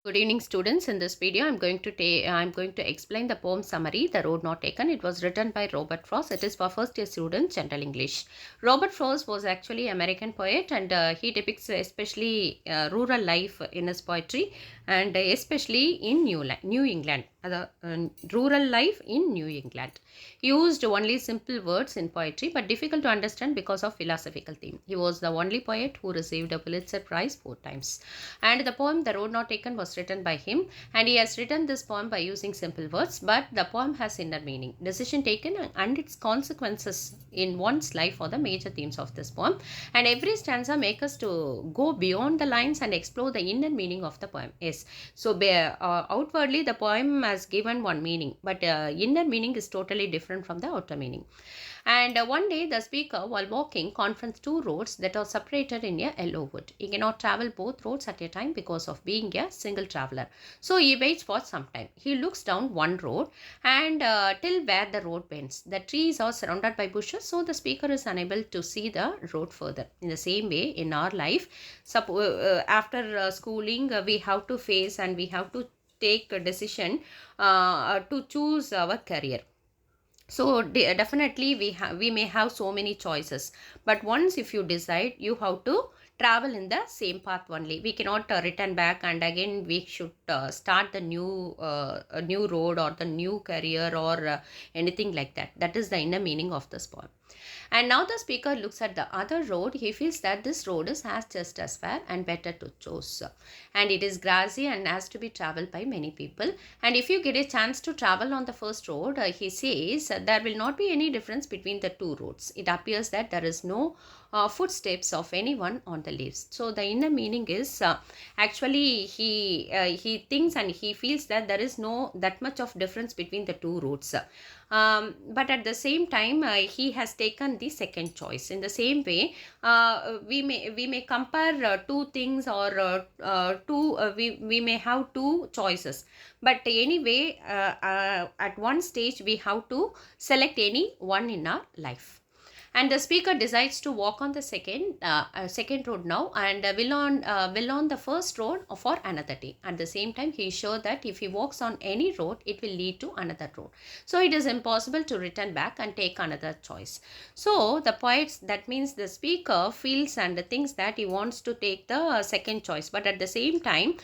Good evening, students. In this video, I'm going to explain the poem summary, "The Road Not Taken." It was written by Robert Frost. It is for first year students, General English. Robert Frost was actually American poet, and he depicts especially rural life in his poetry, and especially in New England, rural life in New England. He used only simple words in poetry, but difficult to understand because of philosophical theme. He was the only poet who received a Pulitzer Prize 4 times. And the poem "The Road Not Taken" was written by him, and he has written this poem by using simple words, but the poem has inner meaning. Decision taken and its consequences in one's life are the major themes of this poem, and every stanza makes us to go beyond the lines and explore the inner meaning of the poem. Yes, so outwardly the poem has given one meaning, but inner meaning is totally different from the outer meaning. And one day, the speaker, while walking, confronts two roads that are separated in a yellow wood. He cannot travel both roads at a time because of being a single traveler. So he waits for some time. He looks down one road and till where the road bends. The trees are surrounded by bushes, so the speaker is unable to see the road further. In the same way, in our life, after schooling, we have to face and we have to take a decision to choose our career. So definitely we may have so many choices, but once if you decide, you have to travel in the same path only. We cannot return back, and again we should start the new road or the new career or anything like that. That is the inner meaning of this poem. And now the speaker looks at the other road. He feels that this road is as just as fair and better to choose, and it is grassy and has to be traveled by many people. And if you get a chance to travel on the first road, he says there will not be any difference between the two roads. It appears that there is no footsteps of anyone on the leaves. So the inner meaning is actually he thinks and he feels that there is no that much of difference between the two roads. But at the same time, he has taken the second choice. In the same way, we may compare two things, or we may have two choices, but anyway, at one stage we have to select any one in our life. And the speaker decides to walk on the second road now, and will on the first road for another day. At the same time, he is sure that if he walks on any road, it will lead to another road, so it is impossible to return back and take another choice. So the poets, that means the speaker, feels and thinks that he wants to take the second choice, but at the same time,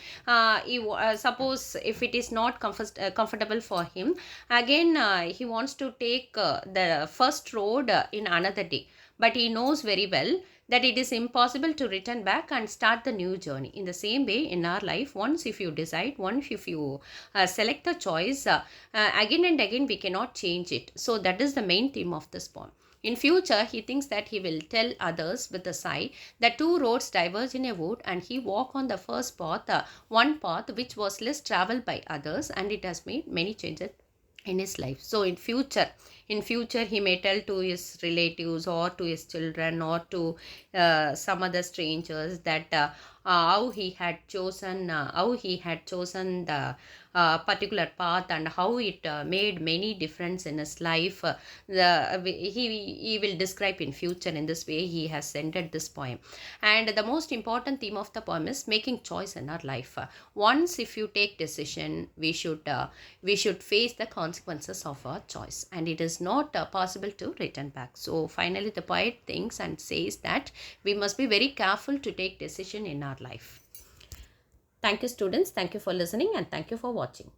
suppose if it is not comfortable for him, again he wants to take the first road in another day, but he knows very well that it is impossible to return back and start the new journey. In the same way, in our life, once if you decide, once if you select a choice, again and again we cannot change it. So that is the main theme of this poem. In future, he thinks that he will tell others with a sigh that two roads diverge in a wood, and he walked on the first path, one path which was less traveled by others, and it has made many changes in his life. So in future he may tell to his relatives or to his children or to some other strangers that how he had chosen the particular path, and how it made many difference in his life. He will describe in future. In this way he has ended this poem. And the most important theme of the poem is making choice in our life. Once if you take decision, we should face the consequences of our choice, and it is not possible to return back. So finally the poet thinks and says that we must be very careful to take decision in our life. Thank you, students. Thank you for listening, and thank you for watching.